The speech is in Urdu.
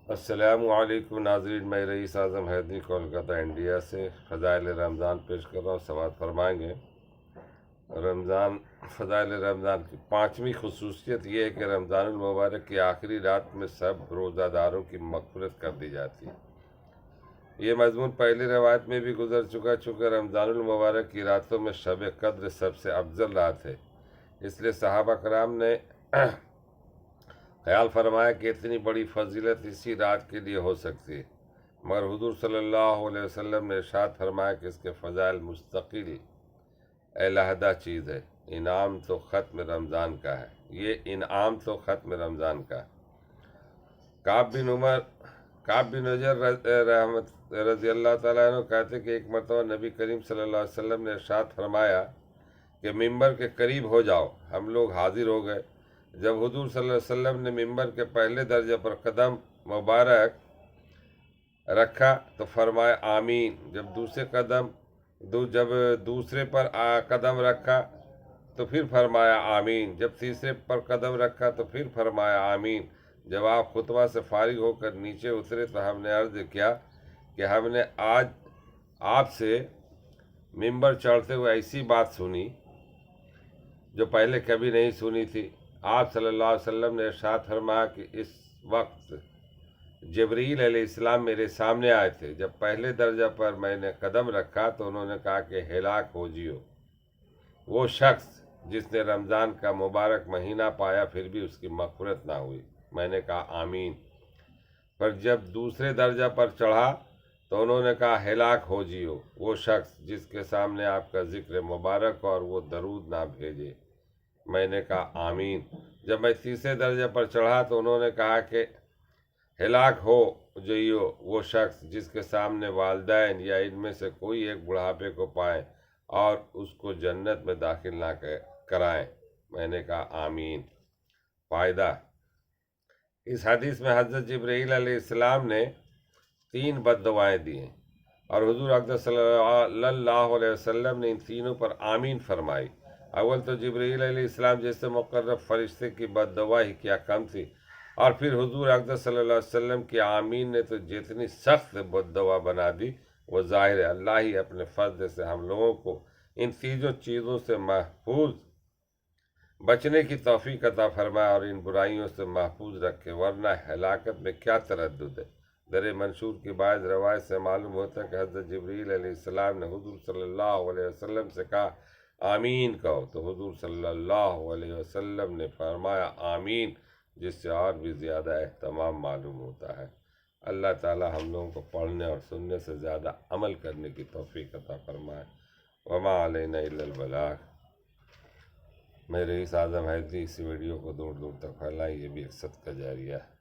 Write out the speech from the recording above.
السلام علیکم ناظرین، میں رئیس اعظم حیدری کولکاتہ انڈیا سے فضائل رمضان پیش کر رہا ہوں۔ سماعت فرمائیں گے۔ فضائل رمضان کی پانچویں خصوصیت یہ ہے کہ رمضان المبارک کی آخری رات میں سب روزہ داروں کی مغفرت کر دی جاتی ہے۔ یہ مضمون پہلی روایت میں بھی گزر چکا رمضان المبارک کی راتوں میں شب قدر سب سے افضل رات ہے، اس لیے صحابہ کرام نے خیال فرمایا کہ اتنی بڑی فضیلت اسی رات کے لیے ہو سکتی ہے، مگر حضور صلی اللہ علیہ وسلم نے ارشاد فرمایا کہ اس کے فضائل مستقل علیحدہ چیز ہے۔ انعام تو ختم رمضان کا ہے، یہ انعام تو ختم رمضان کا ہے۔ کعب بن عجر رضی اللہ تعالیٰ عنہ کہتے کہ ایک مرتبہ نبی کریم صلی اللہ علیہ وسلم نے ارشاد فرمایا کہ ممبر کے قریب ہو جاؤ۔ ہم لوگ حاضر ہو گئے۔ جب حضور صلی اللہ علیہ وسلم نے ممبر کے پہلے درجے پر قدم مبارک رکھا تو فرمایا آمین۔ جب دوسرے پر قدم رکھا تو پھر فرمایا آمین۔ جب تیسرے پر قدم رکھا تو پھر فرمایا آمین۔ جب آپ خطبہ سے فارغ ہو کر نیچے اترے تو ہم نے عرض کیا کہ ہم نے آج آپ سے ممبر چڑھتے ہوئے ایسی بات سنی جو پہلے کبھی نہیں سنی تھی۔ آپ صلی اللہ علیہ وسلم نے ارشاد فرمایا کہ اس وقت جبرائیل علیہ السلام میرے سامنے آئے تھے۔ جب پہلے درجہ پر میں نے قدم رکھا تو انہوں نے کہا کہ ہلاک ہو جیو وہ شخص جس نے رمضان کا مبارک مہینہ پایا پھر بھی اس کی مغفرت نہ ہوئی۔ میں نے کہا آمین۔ پر جب دوسرے درجہ پر چڑھا تو انہوں نے کہا ہلاک ہو جیو وہ شخص جس کے سامنے آپ کا ذکر مبارک ہو اور وہ درود نہ بھیجے۔ میں نے کہا آمین۔ جب میں تیسرے درجے پر چڑھا تو انہوں نے کہا کہ ہلاک ہو جائیو وہ شخص جس کے سامنے والدین یا ان میں سے کوئی ایک بڑھاپے کو پائیں اور اس کو جنت میں داخل نہ کرائیں۔ میں نے کہا آمین۔ فائدہ: اس حدیث میں حضرت جبرائیل علیہ السلام نے 3 بد دعائیں دی ہیں اور حضور اقدس صلی اللہ علیہ وسلم نے ان تینوں پر آمین فرمائی۔ اول تو جبرائیل علیہ السلام جیسے مقرب فرشتے کی بد دعا ہی کیا کم تھی، اور پھر حضور اقدس صلی اللہ علیہ وسلم کی آمین نے تو جتنی سخت بد دعا بنا دی۔ وہ ظاہر ہے اللہ ہی اپنے فضل سے ہم لوگوں کو ان تینوں چیزوں سے محفوظ بچنے کی توفیق عطا فرمائے اور ان برائیوں سے محفوظ رکھے، ورنہ ہلاکت میں کیا تردد ہے۔ در منشور کی بعض روایت سے معلوم ہوتا ہے کہ حضرت جبرائیل علیہ السلام نے حضور صلی اللہ علیہ وسلم سے کہا آمین کہو، تو حضور صلی اللہ علیہ وسلم نے فرمایا آمین، جس سے اور بھی زیادہ اہتمام معلوم ہوتا ہے۔ اللہ تعالی ہم لوگوں کو پڑھنے اور سننے سے زیادہ عمل کرنے کی توفیق عطا فرمائے۔ وما علینا الا البلاغ۔ میں رئیس اعظم حیدری اس ویڈیو کو دور دور تک پھیلائیں، یہ بھی ایک صدقہ جاریہ ہے۔